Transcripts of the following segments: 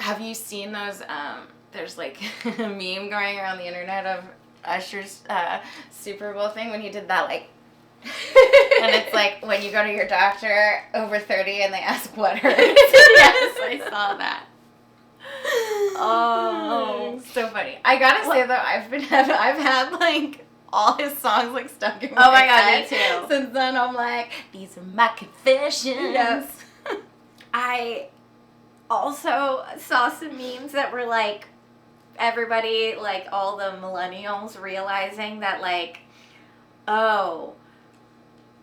Have you seen those, there's like a meme going around the internet of Usher's Super Bowl thing when he did that, like, and it's like when you go to your doctor over 30 and they ask what hurts. Yes, I saw that. Oh, so funny. I gotta say though, I've had like all his songs like stuck in my head. Me too. Since then, I'm like, these are my confessions. Yes. I also saw some memes that were like, everybody, like all the millennials realizing that like, oh,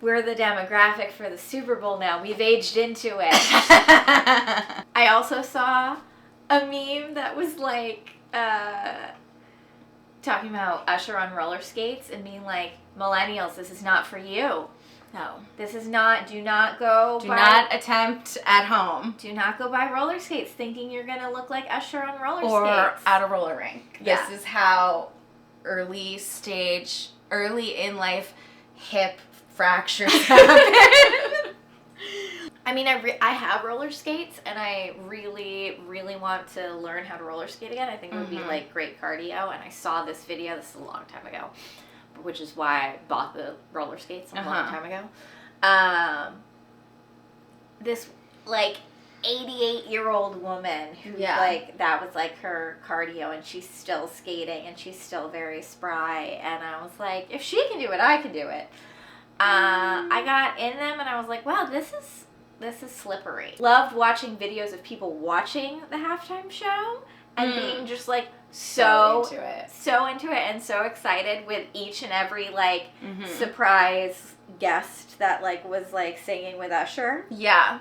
we're the demographic for the Super Bowl now. We've aged into it. I also saw a meme that was like, talking about Usher on roller skates and being like, millennials, this is not for you. No. This is not, do not go Do not attempt at home. Do not go buy roller skates thinking you're going to look like Usher on roller or skates. at a roller rink. Yeah. This is how early in life hip fractures happen. I mean, I have roller skates, and I really, really want to learn how to roller skate again. I think it would be, like, great cardio, and I saw this video, this is a long time ago, which is why I bought the roller skates a long time ago. This, like, 88-year-old woman who, like, that was, like, her cardio, and she's still skating, and she's still very spry, and I was like, if she can do it, I can do it. I got in them, and I was like, wow, this is slippery. Loved watching videos of people watching the halftime show and being just like so into it and so excited with each and every like surprise guest that like was like singing with Usher. Yeah.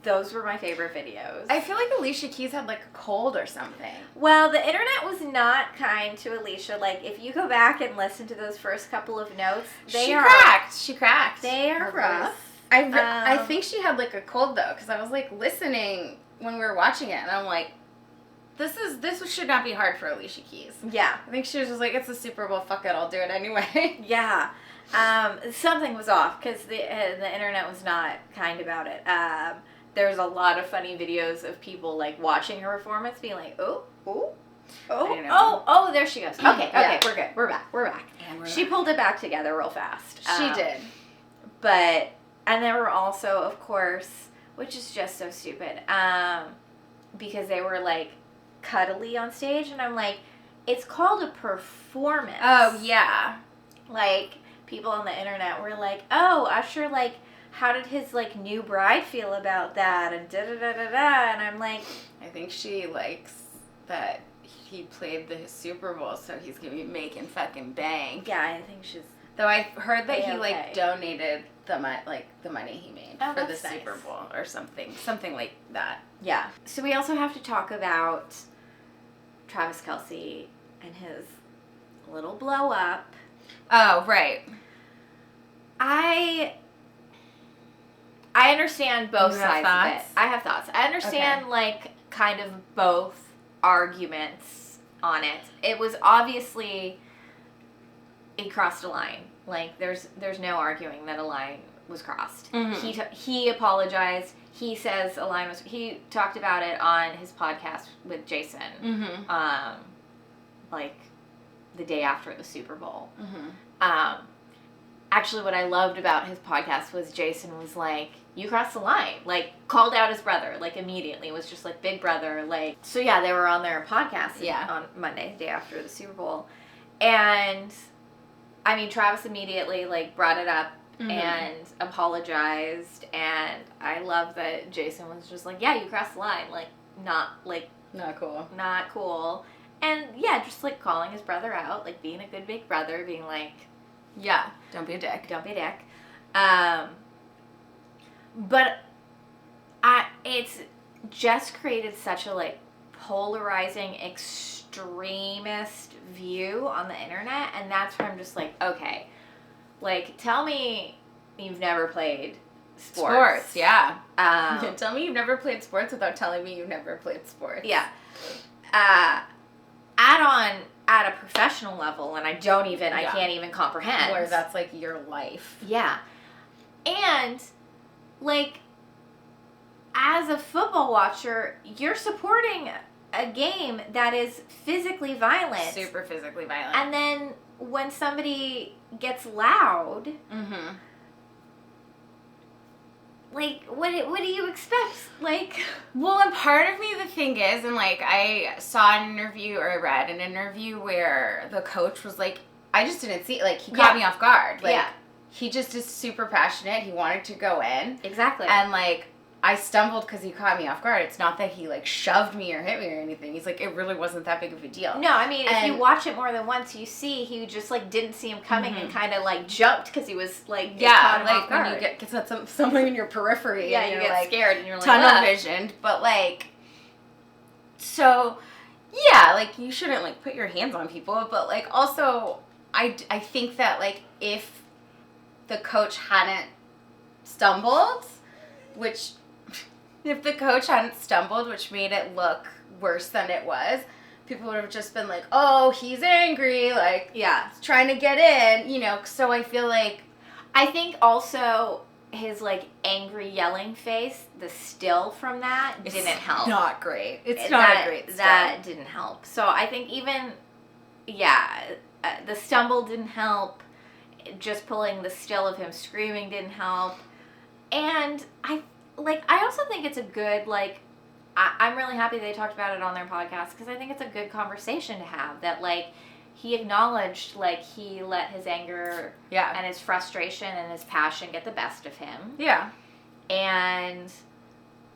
Those were my favorite videos. I feel like Alicia Keys had like a cold or something. Well, the internet was not kind to Alicia. Like, if you go back and listen to those first couple of notes, She cracked. They are rough. I think she had like a cold though, because I was like listening when we were watching it, and I'm like, this should not be hard for Alicia Keys. Yeah. I think she was just like, it's the Super Bowl, fuck it, I'll do it anyway. Yeah. Something was off because the internet was not kind about it. There's a lot of funny videos of people like watching her performance, being like, oh, there she goes. Okay, Yeah. we're good. We're back. She pulled it back together real fast. She did. And there were also, of course, which is just so stupid, because they were like cuddly on stage, and I'm like, it's called a performance. Oh yeah. Like, people on the internet were like, oh, Usher, like, how did his, like, new bride feel about that? And da-da-da-da-da. And I'm like, I think she likes that he played the Super Bowl, so he's going to be making fucking bank. yeah, I think she's... Though I heard that he, okay. like, donated the money he made for the that's nice. Super Bowl or something. Something like that. Yeah. So we also have to talk about Travis Kelce and his little blow up. Oh, right. I understand both sides of it. I have thoughts. I understand, like, kind of both arguments on it. It was obviously, it crossed a line. Like, there's no arguing that a line was crossed. He apologized. He says a line was, he talked about it on his podcast with Jason, like, the day after the Super Bowl. Actually, what I loved about his podcast was Jason was like, you crossed the line. Like, called out his brother, like, immediately. Was just like, big brother, like. So, yeah, they were on their podcast on Monday, the day after the Super Bowl. And, I mean, Travis immediately, like, brought it up and apologized. And I love that Jason was just like, yeah, you crossed the line. Like, not cool. Not cool. And, yeah, just, like, calling his brother out, like, being a good big brother, being like, yeah, don't be a dick. Don't be a dick. But it's just created such a, like, polarizing, extremist view on the internet, and that's where I'm just like, okay, like, tell me you've never played sports. Yeah. Tell me you've never played sports without telling me you've never played sports. Yeah. Add on at a professional level, and I can't even comprehend. Where that's, like, your life. Yeah. And, like, as a football watcher, you're supporting a game that is physically violent. Super physically violent. And then when somebody gets loud, mm-hmm. like, what do you expect? Like, well, and part of me, the thing is, and like, I saw an interview, or I read an interview where the coach was like, I just didn't see, like, he caught me off guard. Like, he just is super passionate. He wanted to go in. Exactly. And like, I stumbled because he caught me off guard. It's not that he like shoved me or hit me or anything. He's like, it really wasn't that big of a deal. No, I mean, if you watch it more than once, you see he just like didn't see him coming and kind of like jumped because he was like caught him off guard. When you get somewhere in your periphery, yeah, and you you're, get like, scared and you're like tunnel visioned. But like, so yeah, like you shouldn't like put your hands on people, but like also I think that like if the coach hadn't stumbled, which made it look worse than it was, people would have just been like, oh, he's angry, like, he's trying to get in, you know. So I feel like, I think also his like angry yelling face, the still from that didn't help. Not great. It's not a great still. That didn't help. So I think even, the stumble didn't help. Just pulling the still of him screaming didn't help. And I also think it's a good, like, I'm really happy they talked about it on their podcast because I think it's a good conversation to have, that, like, he acknowledged, like, he let his anger and his frustration and his passion get the best of him. Yeah. And,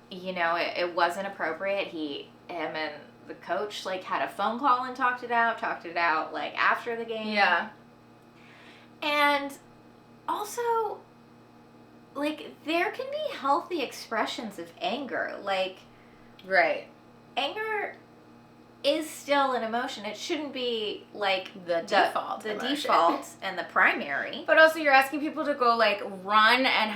you know, it wasn't appropriate. Him and the coach, like, had a phone call and talked it out, like, after the game. Yeah. And also, like, there can be healthy expressions of anger. Like, right. Anger is still an emotion. It shouldn't be, like, the default and the primary. But also, you're asking people to go, like, run and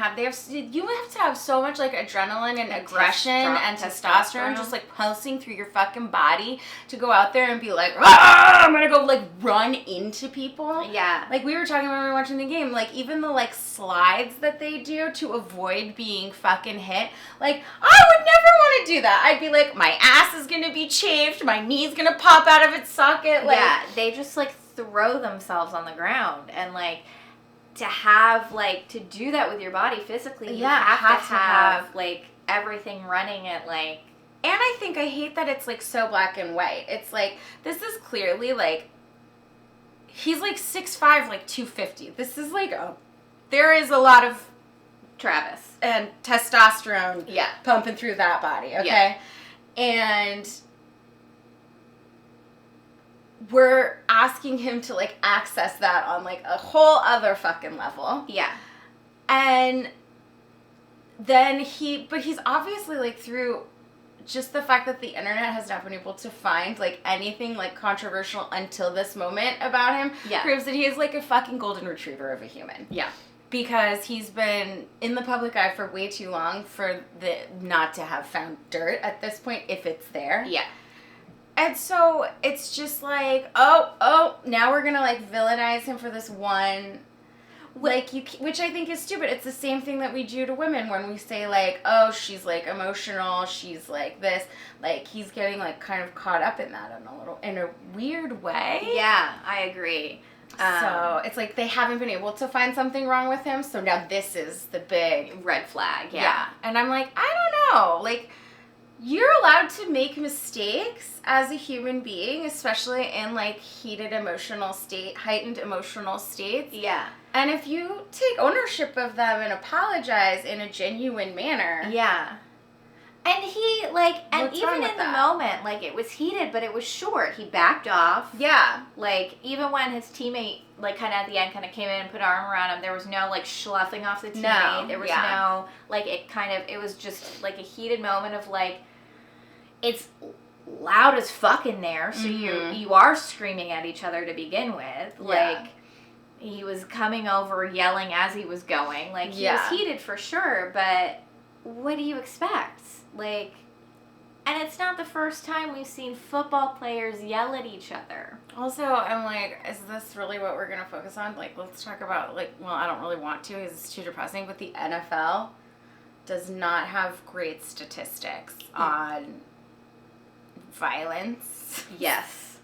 you have to have so much, like, adrenaline and aggression and testosterone just, like, pulsing through your fucking body to go out there and be like, I'm gonna go, like, run into people. Yeah. Like, we were talking when we were watching the game, like, even the, like, slides that they do to avoid being fucking hit, like, I would never want to do that. I'd be like, my ass is gonna be chafed, my knee's gonna pop out of its socket. Like, yeah, they just, like, throw themselves on the ground. And, like, to do that with your body physically, you have to have, like, everything running at, like... And I hate that it's, like, so black and white. It's, like, this is clearly, like, he's, like, 6'5", like, 250. This is, like, there is a lot of... Travis. And testosterone pumping through that body, okay? Yeah. And... we're asking him to, like, access that on, like, a whole other fucking level. Yeah. And then but he's obviously, like, through just the fact that the internet has not been able to find, like, anything, like, controversial until this moment about him proves that he is, like, a fucking golden retriever of a human. Yeah. Because he's been in the public eye for way too long for not to have found dirt at this point, if it's there. Yeah. And so it's just like, oh, now we're gonna, like, villainize him for this one, like, which I think is stupid. It's the same thing that we do to women when we say, like, oh, she's, like, emotional, she's, like, this, like, he's getting, like, kind of caught up in that in a weird way. Yeah, I agree. So it's like they haven't been able to find something wrong with him, so now this is the big red flag. Yeah. And I'm like, I don't know, like, you're allowed to make mistakes as a human being, especially in, like, heightened emotional states. Yeah. And if you take ownership of them and apologize in a genuine manner. Yeah. And he, like, and even in the moment, like, it was heated, but it was short. He backed off. Yeah. Like, even when his teammate, like, kind of at the end kind of came in and put an arm around him, there was no, like, sloughing off the teammate. No. There was no, like, it was just, like, a heated moment of, like, it's loud as fuck in there, so you are screaming at each other to begin with. Like, he was coming over yelling as he was going. Like, he was heated for sure, but what do you expect? Like, and it's not the first time we've seen football players yell at each other. Also, I'm like, is this really what we're going to focus on? Like, let's talk about, like, well, I don't really want to because it's too depressing, but the NFL does not have great statistics on violence. Yes.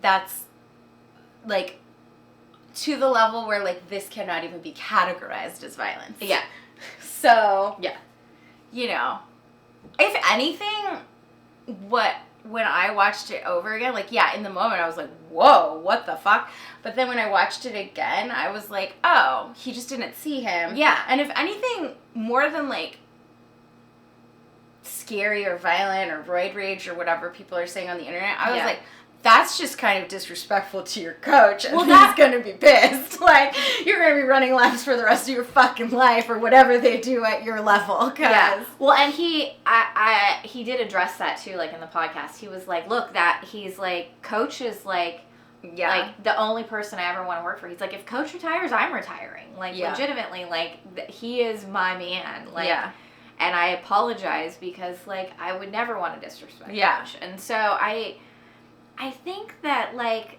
That's, like, to the level where, like, this cannot even be categorized as violence. Yeah. So, Yeah. you know, if anything, when I watched it over again, like, yeah, in the moment I was like, whoa, what the fuck? But then when I watched it again, I was like, oh, he just didn't see him. Yeah. And if anything, more than, like, scary or violent or roid rage or whatever people are saying on the internet, I was like, that's just kind of disrespectful to your coach, and he's gonna be pissed. Like, you're gonna be running laps for the rest of your fucking life, or whatever they do at your level. Yeah. Well, and he did address that too, like in the podcast. He was like, look, that he's like, coach is like, like the only person I ever want to work for. He's like, if coach retires, I'm retiring. Like, legitimately, like he is my man. Like, and I apologize because like I would never want to disrespect coach. And so I think that, like,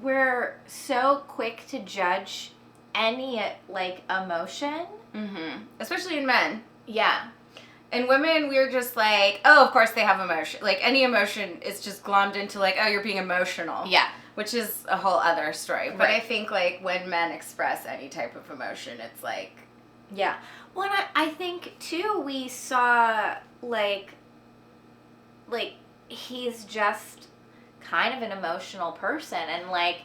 we're so quick to judge any, like, emotion. Mm-hmm. Especially in men. Yeah. In women, we're just like, oh, of course they have emotion. Like, any emotion is just glommed into, like, oh, you're being emotional. Yeah. Which is a whole other story. But I think, like, when men express any type of emotion, it's like... Yeah. Well, and I think, too, we saw, like... he's just kind of an emotional person, and like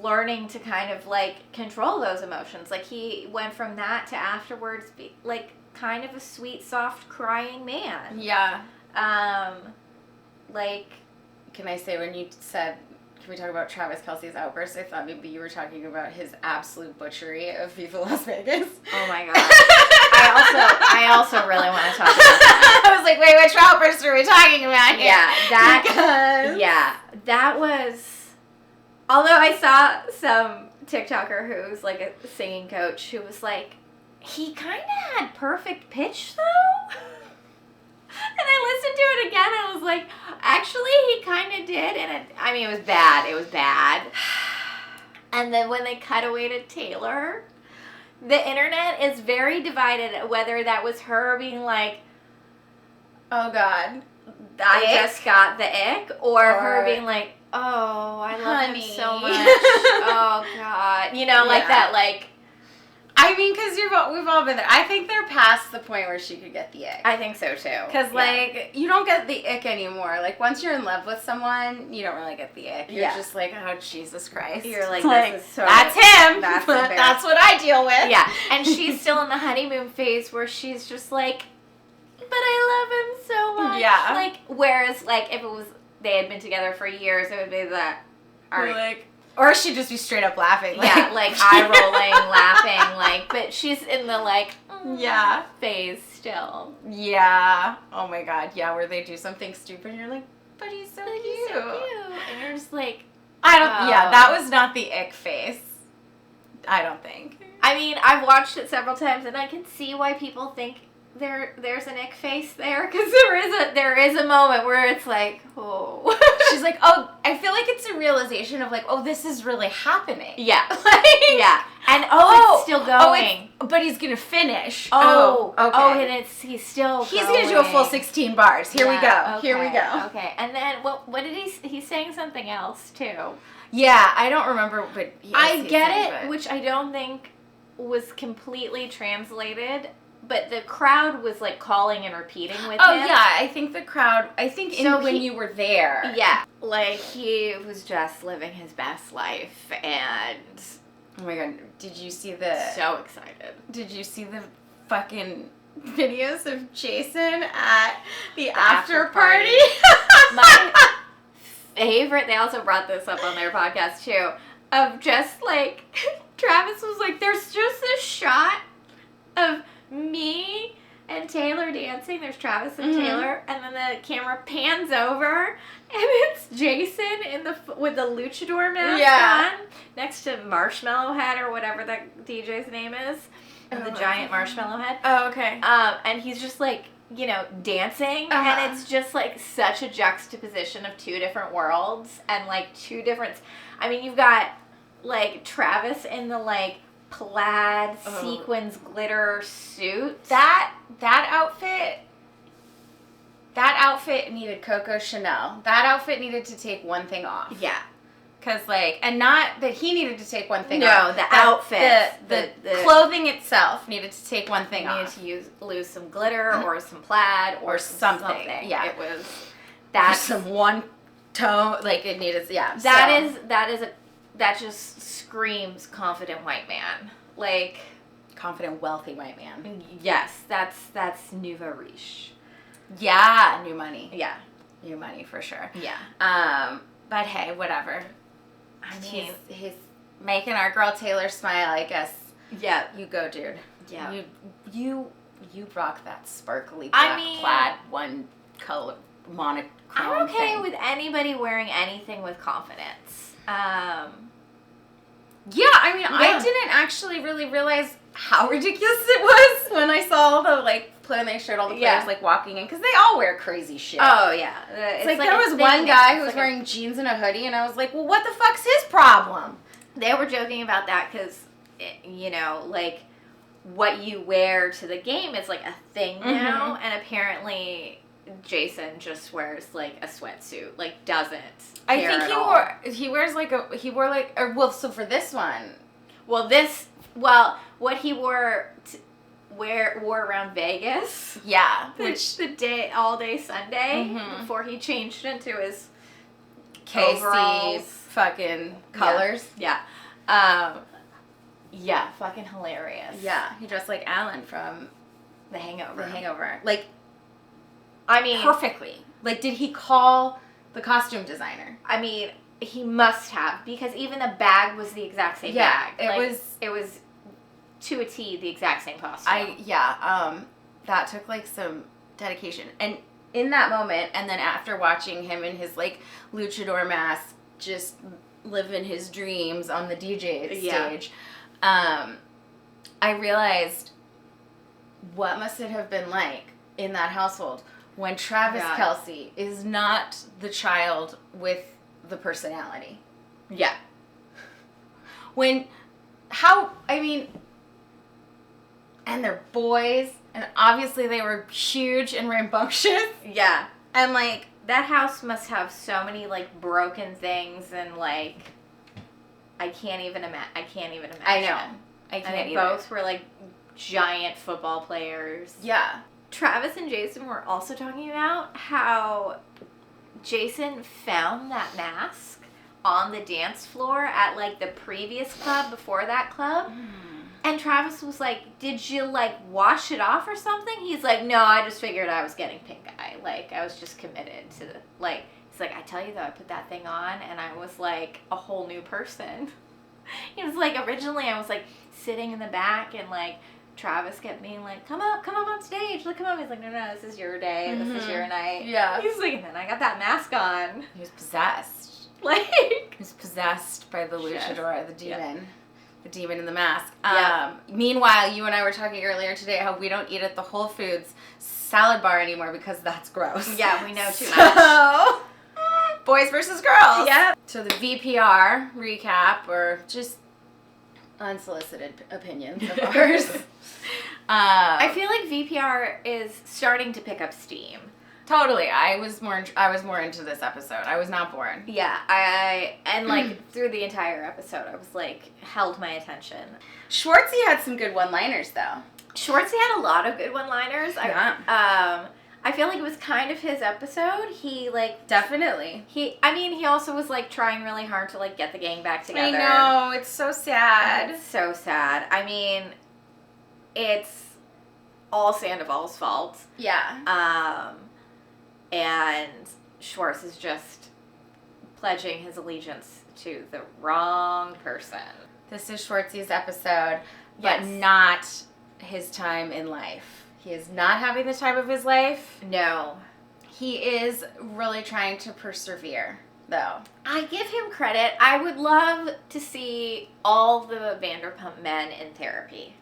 learning to kind of like control those emotions. Like, he went from that to afterwards be like kind of a sweet, soft, crying man. Yeah. Like, can I say, when you said, can we talk about Travis Kelce's outburst, I thought maybe you were talking about his absolute butchery of Viva Las Vegas. Oh my god. I also really want to talk about that. I was like, wait, which outburst are we talking about here? Yeah, that was, although I saw some TikToker who's like a singing coach who was like, he kind of had perfect pitch though. And I listened to it again and I was like, actually he kind of did. And it was bad. And then when they cut away to Taylor, the internet is very divided whether that was her being like, oh god, I just got the ick, or her being like, oh, I love him so much. Oh god. You know, like that, like, I mean, because we've all been there. I think they're past the point where she could get the ick. I think so, too. Because, like, you don't get the ick anymore. Like, once you're in love with someone, you don't really get the ick. You're just like, oh, Jesus Christ. You're like, this is so... That's him. That's what I deal with. Yeah. And she's still in the honeymoon phase where she's just like, but I love him so much. Yeah. Like, whereas, like, if it was, they had been together for years, it would be that, all right. Like... Or she'd just be straight up laughing. Like, yeah, like eye rolling, laughing, like, but she's in the, like, phase still. Yeah. Oh my god, yeah, where they do something stupid and you're like, but he's so cute. He's so cute. And you're just like, that was not the ick face. I don't think. I mean, I've watched it several times and I can see why people think there's an ick face there, because there is a moment where it's like, oh. She's like, oh, I feel like it's a realization of like, oh, this is really happening. Yeah. Like, yeah. And it's still going. But he's gonna finish. Okay. And he's still He's gonna do a full 16 bars. Here we go. Okay. Here we go. Okay. And then what did he's saying something else too. Yeah, I don't remember, but I get it, which I don't think was completely translated. But the crowd was, like, calling and repeating with him. Oh, yeah. I think the crowd... when you were there. Yeah. Like, he was just living his best life, and... Oh, my God. Did you see the... So excited. Did you see the fucking videos of Jason at the after party? My favorite... They also brought this up on their podcast, too. Of just, like... Travis was like, there's just this shot of... me and Taylor dancing. There's Travis and Taylor, and then the camera pans over, and it's Jason with the luchador mask on, next to Marshmallow Head or whatever that DJ's name is, the giant marshmallow head. Oh, okay. And he's just like, you know, dancing, and it's just like such a juxtaposition of two different worlds and like two different. I mean, you've got like Travis in the like plaid sequins glitter suit. That outfit needed Coco Chanel. That outfit needed to take one thing off. Yeah. Because, like, and not that he needed to take one thing No, off. the outfit. The clothing itself needed to take one thing off. Needed to lose some glitter or some plaid or something. Yeah. It was that. Some one tone, like, it needed, yeah. That just screams confident white man. Like. Confident, wealthy white man. Yes, that's nouveau riche. Yeah, new money. Yeah. New money, for sure. Yeah. But hey, whatever. I mean, he's making our girl Taylor smile, I guess. Yeah. You go, dude. Yeah. You rock that sparkly black plaid one color monochrome I'm okay thing. with anybody wearing anything with confidence. Yeah, I mean, I didn't actually really realize how ridiculous it was when I saw the, like, when they showed all the players, like, walking in. Because they all wear crazy shit. Oh, yeah. It's like there was one guy who was wearing jeans and a hoodie, and I was like, well, what the fuck's his problem? They were joking about that because, you know, like, what you wear to the game is, like, a thing now. And apparently Jason just wears, like, a sweatsuit. Like, doesn't I care think at he wore so for this one. What he wore around Vegas. Yeah. The all day Sunday before he changed into his KC fucking colors. Yeah. Yeah, fucking hilarious. Yeah. He dressed like Alan from The Hangover. Like, I mean, perfectly. Like, did he call the costume designer? I mean, he must have, because even the bag was the exact same bag. It was to a T the exact same costume. That took, like, some dedication. And in that moment, and then after watching him in his, like, luchador mask just living his dreams on the DJ stage, I realized what must it have been like in that household when Travis Kelce is not the child with the personality. Yeah. And they're boys, and obviously they were huge and rambunctious. Yeah. And, like, that house must have so many, like, broken things, and, like, I can't even imagine. I know. I can't either. Both were, like, giant football players. Yeah. Travis and Jason were also talking about how Jason found that mask on the dance floor at, like, the previous club before that club. And Travis was like, did you, like, wash it off or something? He's like, no, I just figured I was getting pink eye. Like, I was just committed to, like, he's like, I tell you though, I put that thing on and I was, like, a whole new person. He was like, originally I was, like, sitting in the back and, like, Travis kept being like, come up on stage, look, come up. He's like, no, this is your day, this is your night. Yeah. He's like, and then I got that mask on. He was possessed. Like. He was possessed by the luchador, the demon. Yeah. The demon in the mask. Meanwhile, you and I were talking earlier today how we don't eat at the Whole Foods salad bar anymore because that's gross. Yeah, we know too much. Boys versus girls. Yep. So the VPR recap, or just unsolicited opinions of ours. I feel like VPR is starting to pick up steam. Totally. I was more into this episode. I was not bored. Yeah, like through the entire episode, I was like held my attention. Schwartzy had some good one-liners though. Schwartzy had a lot of good one-liners. Yeah. I feel like it was kind of his episode. He like definitely. He also was like trying really hard to like get the gang back together. I know, it's so sad. It's so sad. I mean, it's all Sandoval's fault. Yeah. And Schwartz is just pledging his allegiance to the wrong person. This is Schwartzy's episode, but not his time in life. He is not having the time of his life. No. He is really trying to persevere, though. I give him credit. I would love to see all the Vanderpump men in therapy.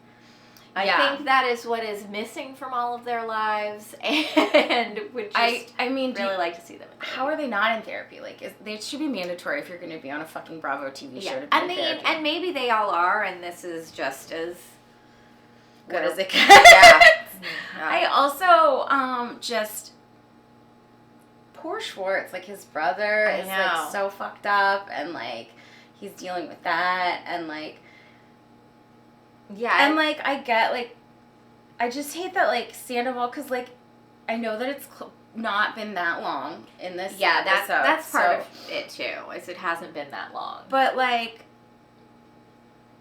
I think that is what is missing from all of their lives, and would just really like to see them in therapy. How are they not in therapy? Like, they should be mandatory if you're going to be on a fucking Bravo TV show to be in therapy. And maybe they all are, and this is just as good as it gets. Yeah. I also, just... Poor Schwartz, like, his brother is, like, so fucked up, and, like, he's dealing with that, and, like... Yeah. And, like, I get, like... I just hate that, like, Sandoval, because, like, I know that it's not been that long in this episode. That's part of it, too, is it hasn't been that long. But, like,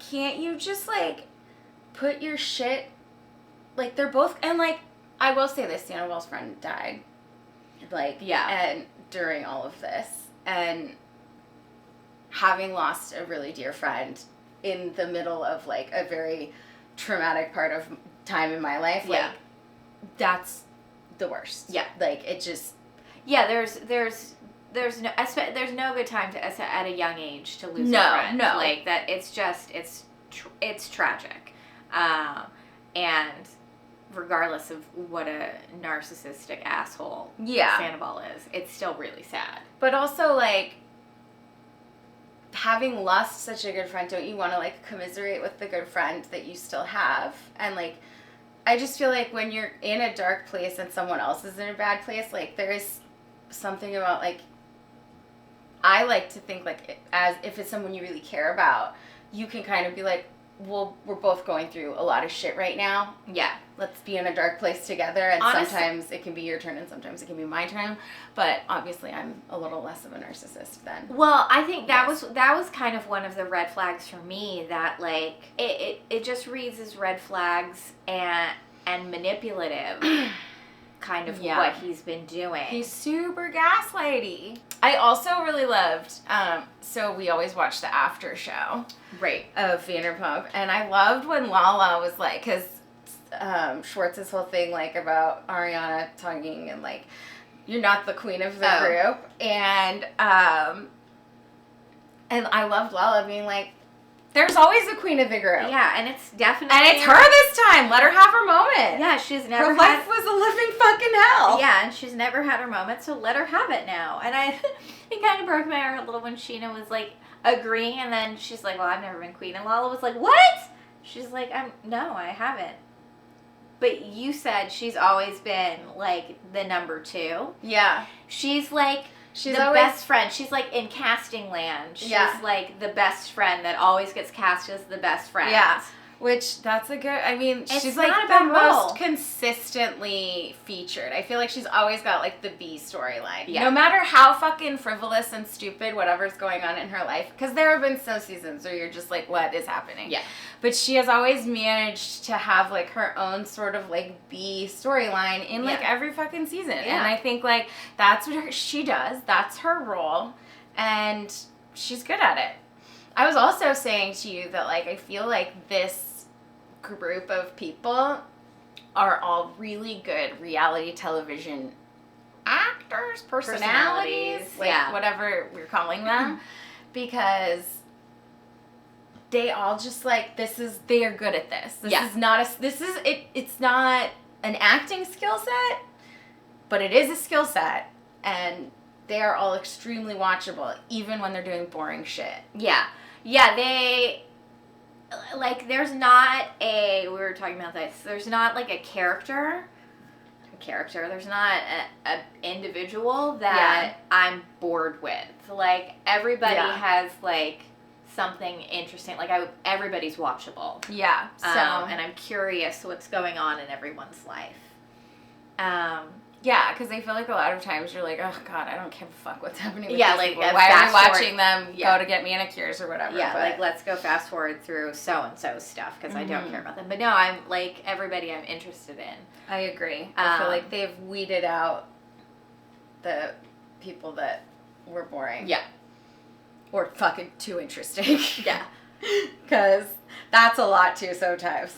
can't you just, like, put your shit... Like, they're both... And, like, I will say this, Sandoval's friend died. Like, and during all of this, and having lost a really dear friend in the middle of, like, a very traumatic part of time in my life, like, that's the worst. Yeah. Like, it just... Yeah, there's no good time to, at a young age, to lose a friend. No. Like, that, it's just, it's tragic. And... regardless of what a narcissistic asshole Sandoval is, it's still really sad. But also, like, having lost such a good friend, don't you want to, like, commiserate with the good friend that you still have? And, like, I just feel like when you're in a dark place and someone else is in a bad place, like, there is something about, like, I like to think, like, as if it's someone you really care about, you can kind of be like, well, we're both going through a lot of shit right now. Yeah. Let's be in a dark place together, and Honestly, sometimes it can be your turn and sometimes it can be my turn. But obviously I'm a little less of a narcissist then. Well, I think that was kind of one of the red flags for me, that, like, it just reads as red flags and manipulative kind of what he's been doing. He's super gaslighty. I also really loved, so we always watch the after show of Vanderpump, and I loved when Lala was like, because Schwartz's whole thing, like, about Ariana talking and, like, you're not the queen of the group, and I loved Lala being like, there's always a queen of the group. Yeah, and it's definitely... And it's her this time. Let her have her moment. Yeah, she's never Her life was a living fucking hell. Yeah, and she's never had her moment, so let her have it now. And it kind of broke my heart a little when Sheena was, like, agreeing, and then she's like, well, I've never been queen. And Lala was like, what? She's like, no, I haven't. But you said she's always been, like, the number 2. Yeah. She's, like... She's the best friend. She's, like, in casting land. She's, like, the best friend that always gets cast as the best friend. Yeah. Which, that's a good... I mean, she's, like, the most consistently featured. I feel like she's always got, like, the B storyline. Yeah. No matter how fucking frivolous and stupid whatever's going on in her life. Because there have been some seasons where you're just like, what is happening? Yeah. But she has always managed to have, like, her own sort of, like, B storyline in, like, every fucking season. Yeah. And I think, like, that's what she does. That's her role. And she's good at it. I was also saying to you that, like, I feel like this group of people are all really good reality television actors, personalities, like, whatever we're calling them, because they all just, like, they are good at this. It's not an acting skill set, but it is a skill set, and they are all extremely watchable, even when they're doing boring shit. Yeah. Yeah, they... Like, there's not we were talking about this, there's not, like, a character, there's not a individual that I'm bored with. Like, everybody has, like, something interesting, like, everybody's watchable. Yeah, so... and I'm curious what's going on in everyone's life. Yeah, because I feel like a lot of times you're like, oh, God, I don't give a fuck what's happening with these people. Why are we watching them go to get manicures or whatever? Yeah, but, like, let's go fast forward through so-and-so stuff, because I don't care about them. But no, I'm, like, everybody I'm interested in. I agree. I feel like they've weeded out the people that were boring. Yeah. Or fucking too interesting. Yeah. Because that's a lot, too, sometimes.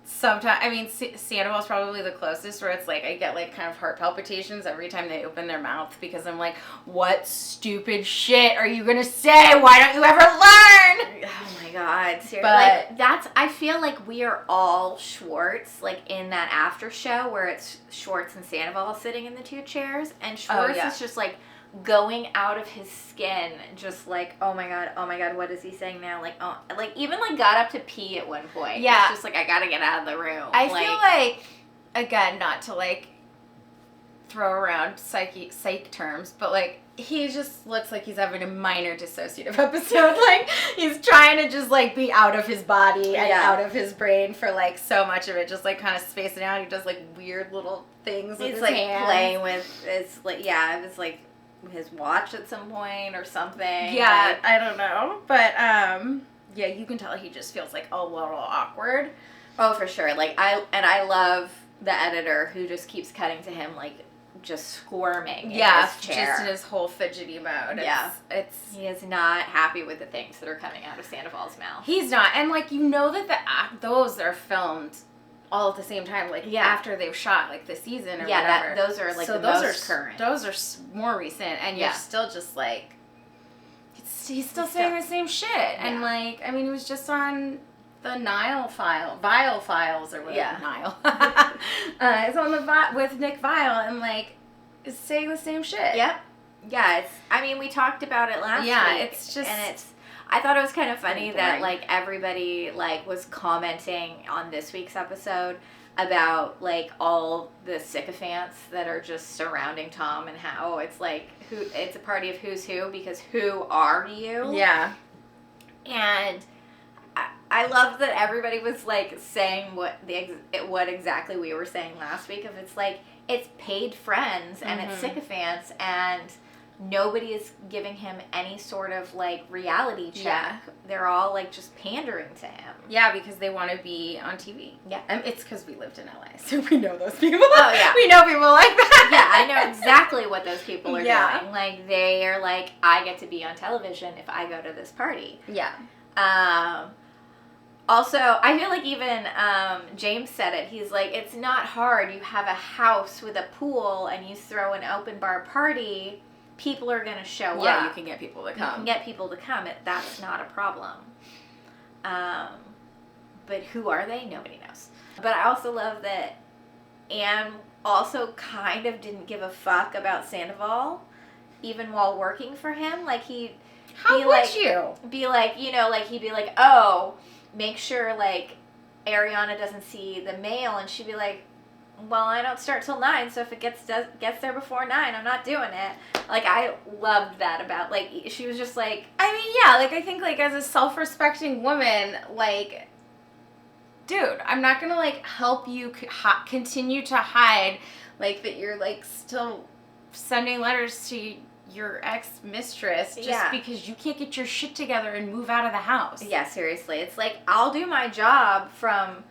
Sometimes, I mean, Sandoval's probably the closest, where it's like I get, like, kind of heart palpitations every time they open their mouth, because I'm like, what stupid shit are you gonna say? Why don't you ever learn? Oh my God. seriously, But I feel like we are all Schwartz, like in that after show where it's Schwartz and Sandoval sitting in the 2 chairs, and Schwartz is just like going out of his skin, just like, oh my god, what is he saying now? Like, oh, like even like got up to pee at one point. Yeah, it's just like, I gotta get out of the room. I feel like, again, not to like throw around psych terms, but like he just looks like he's having a minor dissociative episode. Like he's trying to just like be out of his body and out of his brain for like so much of it, just like kind of spacing out. He does like weird little things with his like hands. Playing with his like it was like his watch at some point or something. Yeah, like, I don't know, but yeah, you can tell he just feels like a little awkward. Oh, for sure. Like I love the editor who just keeps cutting to him like just squirming in his chair. Just in his whole fidgety mode. It's he is not happy with the things that are coming out of Sandoval's mouth. He's not, and like you know that those are filmed all at the same time, like after they've shot like the season or whatever. Those are like most current. Those are more recent, and you're still just like, he's still saying the same shit, and like I mean, it was just on the Vial Files or whatever. Yeah. Nile. It's on the with Nick Vial, and like is saying the same shit. Yep. Yeah, it's. I mean, we talked about it last week. Yeah, it's just, and it's. I thought it was kind of funny that like everybody like was commenting on this week's episode about like all the sycophants that are just surrounding Tom and how it's like it's a party of who's who because who are you? Yeah. And I love that everybody was like saying what exactly we were saying last week. Of it's like it's paid friends and it's sycophants and nobody is giving him any sort of like reality check. Yeah. They're all like just pandering to him. Yeah, because they want to be on TV. Yeah. It's because we lived in LA, so we know those people. Oh, yeah. We know people like that. Yeah, I know exactly what those people are doing. Like, they are like, I get to be on television if I go to this party. Yeah. Also, I feel like even James said it. He's like, it's not hard. You have a house with a pool and you throw an open bar party, people are going to show up. Yeah, you can get people to come. You can get people to come. That's not a problem. But who are they? Nobody knows. But I also love that Anne also kind of didn't give a fuck about Sandoval, even while working for him. Like, How would you? Be like, you know, like, he'd be like, oh, make sure, like, Ariana doesn't see the mail. And she'd be like, well, I don't start till 9, so if it gets there before 9, I'm not doing it. Like, I loved that about, like, she was just like... I mean, yeah, like, I think, like, as a self-respecting woman, like, dude, I'm not gonna, like, help you continue to hide, like, that you're, like, still sending letters to your ex-mistress just because you can't get your shit together and move out of the house. Yeah, seriously. It's like, I'll do my job from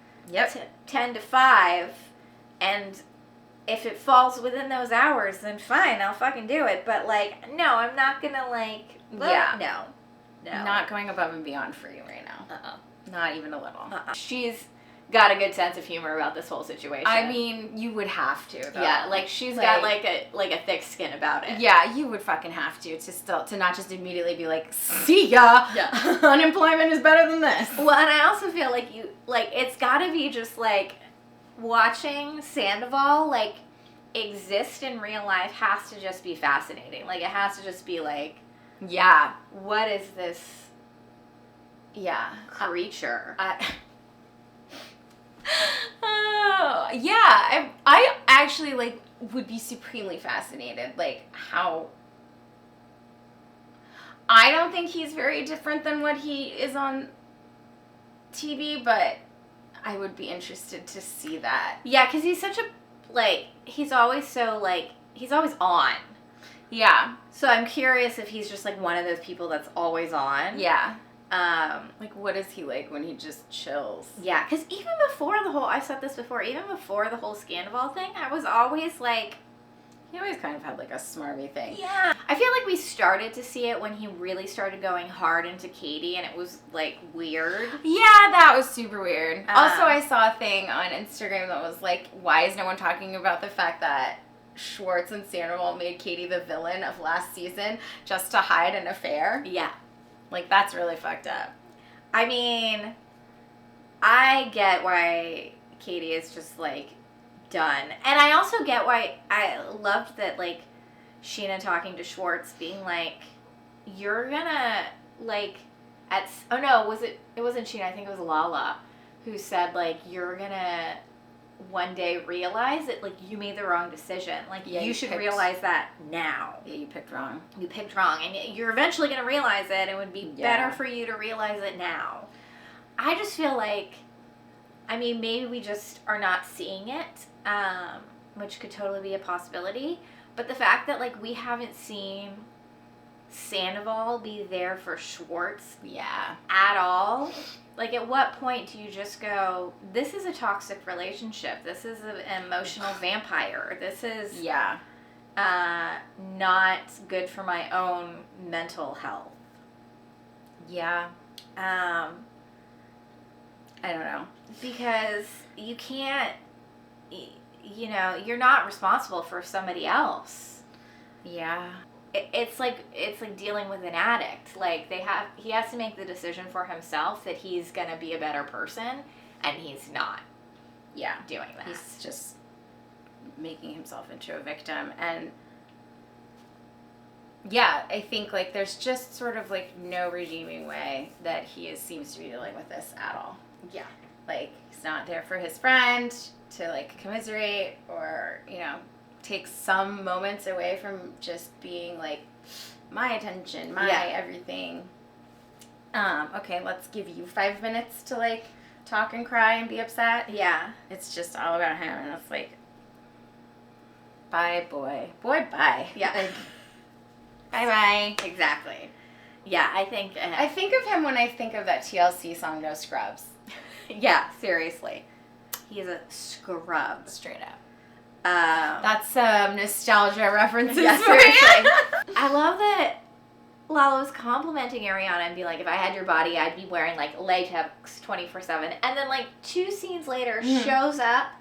10 to 5, and if it falls within those hours, then fine, I'll fucking do it. But, like, no, I'm not gonna, like... No. Not going above and beyond for you right now. Not even a little. She's got a good sense of humor about this whole situation. I mean, you would have to, though. Yeah, like, she's got, like a thick skin about it. Yeah, you would fucking have to not just immediately be like, see ya! Yeah. Unemployment is better than this. Well, and I also feel like it's gotta be just, like, watching Sandoval, like, exist in real life has to just be fascinating. Like, it has to just be, like... Yeah. What is this... Yeah. Creature? Oh, yeah. I actually, like, would be supremely fascinated, like, how... I don't think he's very different than what he is on TV, but I would be interested to see that. Yeah, because he's such a, like, he's always so, like, he's always on. Yeah. So I'm curious if he's just, like, one of those people that's always on. Yeah. Like, what is he like when he just chills? Yeah, because even before I've said this before, even before the whole Sandoval thing, I was always, like... He always kind of had, like, a smarmy thing. Yeah. I feel like we started to see it when he really started going hard into Katie, and it was, like, weird. Yeah, that was super weird. Also, I saw a thing on Instagram that was like, why is no one talking about the fact that Schwartz and Sandoval made Katie the villain of last season just to hide an affair? Yeah. Like, that's really fucked up. I mean, I get why Katie is just, like, done. And I also get why I loved that, like, Sheena talking to Schwartz being like, you're gonna, like, oh no, it wasn't Sheena, I think it was Lala who said, like, you're gonna one day realize that, like, you made the wrong decision. Like, you should realize that now. Yeah, you picked wrong. You picked wrong. And you're eventually gonna realize it. It would be better for you to realize it now. I just feel like, I mean, maybe we just are not seeing it, which could totally be a possibility. But the fact that, like, we haven't seen Sandoval be there for Schwartz at all. Like, at what point do you just go, this is a toxic relationship. This is an emotional vampire. This is not good for my own mental health. Yeah. I don't know. Because you can't, you know, you're not responsible for somebody else. Yeah. It's like dealing with an addict. Like, he has to make the decision for himself that he's gonna be a better person, and he's not. Yeah, doing that. He's just making himself into a victim, and yeah, I think, like, there's just sort of, like, no redeeming way that he seems to be dealing with this at all. Yeah, like, he's not there for his friend to, like, commiserate or, you know, take some moments away from just being, like, my attention, my everything. Okay, let's give you 5 minutes to, like, talk and cry and be upset. Yeah. It's just all about him, and it's like, bye, boy. Boy, bye. Yeah. Like, bye-bye. Exactly. Yeah, I think of him when I think of that TLC song, No Scrubs. Yeah, seriously. He's a scrub. Straight up. That's some nostalgia references for seriously. I love that Lala was complimenting Ariana and be like, if I had your body, I'd be wearing, like, latex 24/7. And then, like, 2 scenes later, shows up,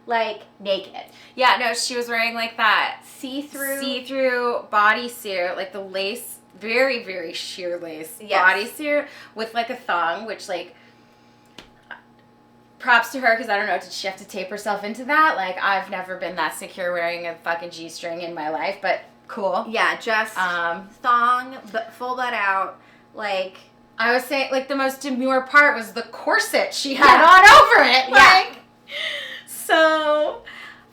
like, naked. Yeah, no, she was wearing, like, that see-through bodysuit, like the lace, very, very sheer lace bodysuit with, like, a thong, which, like, props to her, because I don't know, did she have to tape herself into that? Like, I've never been that secure wearing a fucking G-string in my life, but cool. Yeah, just thong, but full butt out, like... I was saying, like, the most demure part was the corset she had on over it. Like, so,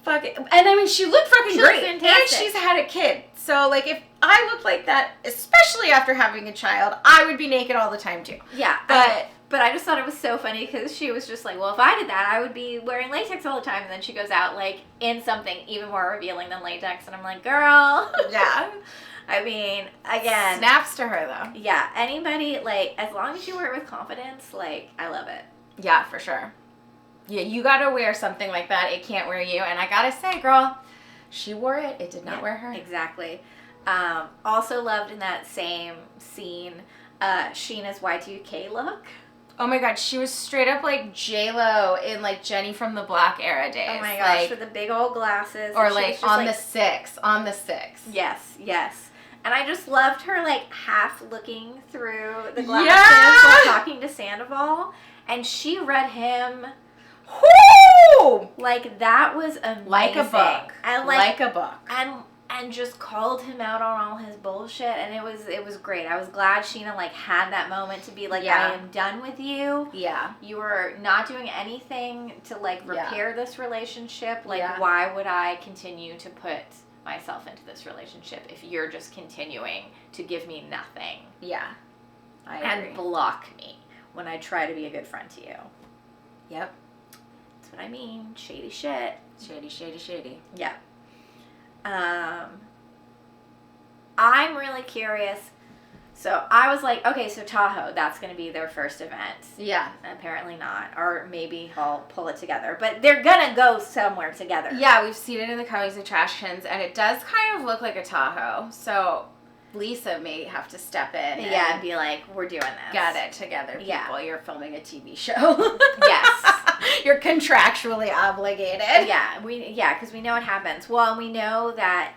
fucking... And, I mean, she looked fucking great. And she's had a kid. So, like, if I looked like that, especially after having a child, I would be naked all the time, too. Yeah, But I just thought it was so funny because she was just like, well, if I did that, I would be wearing latex all the time. And then she goes out, like, in something even more revealing than latex. And I'm like, girl. Yeah. I mean, again. Snaps to her, though. Yeah. Anybody, like, as long as you wear it with confidence, like, I love it. Yeah, for sure. Yeah, you got to wear something like that. It can't wear you. And I got to say, girl, she wore it. It did not wear her. Exactly. Also loved in that same scene, Sheena's Y2K look. Oh my god, she was straight up like J-Lo in, like, Jenny from the Block era days. Oh my gosh, like, with the big old glasses. Or, like, on the 6. On the 6. Yes, yes. And I just loved her, like, half looking through the glasses while talking to Sandoval. And she read him... Whoo! Like, that was amazing. Like a book. And, like a book. And just called him out on all his bullshit, and it was great. I was glad Sheena, like, had that moment to be like, I am done with you. Yeah. You are not doing anything to, like, repair this relationship. Like, why would I continue to put myself into this relationship if you're just continuing to give me nothing? Yeah. I agree. And block me when I try to be a good friend to you. Yep. That's what I mean. Shady shit. Shady, shady, shady. Yeah. I'm really curious. So I was like, okay, so Tahoe, that's going to be their first event. Yeah. Apparently not. Or maybe I'll pull it together. But they're going to go somewhere together. Yeah, we've seen it in the Comings and Trash Cans, and it does kind of look like a Tahoe. So Lisa may have to step in. And be like, we're doing this. Get it together, people. Yeah. You're filming a TV show. Yes. You're contractually obligated. Yeah, because we know it happens. Well, and we know that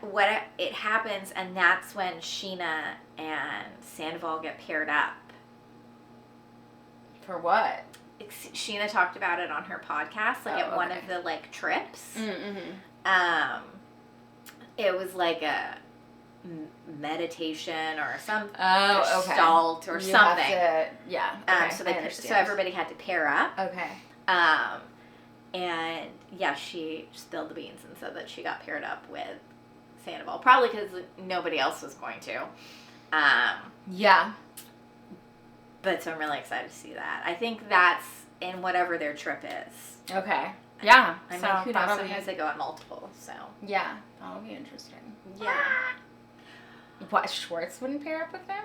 it happens, and that's when Sheena and Sandoval get paired up. For what? Sheena talked about it on her podcast, like at one of the like trips. Mm-hmm. It was like a meditation or some gestalt or something. Yeah. Okay, So everybody had to pair up. Okay. And yeah, she spilled the beans and said that she got paired up with Sandoval, probably because nobody else was going to. Yeah. But so I'm really excited to see that. I think that's in whatever their trip is. Okay. Yeah. I mean, who knows? Sometimes they go on multiple, so. Yeah. That'll be interesting. Yeah. What, Schwartz wouldn't pair up with them?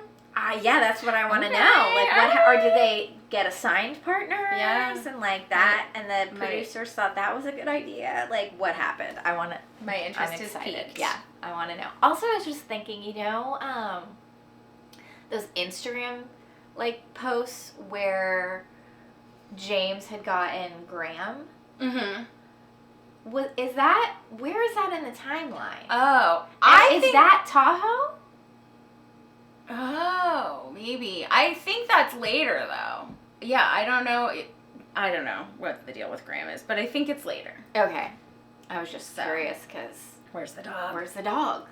Yeah, that's what I want to know. Like, or do they get assigned partners? Yeah. And like that, and the producers thought that was a good idea. Like, what happened? I want to. My interest I'm is excited. piqued. Yeah, I want to know. Also, I was just thinking, those Instagram like posts where James had gotten Graham. Mm-hmm. Where is that in the timeline? Oh, is that Tahoe? Oh, maybe. I think that's later though. Yeah, I don't know. I don't know what the deal with Graham is, but I think it's later. Okay, I was just curious because where's the dog? Where's the dog?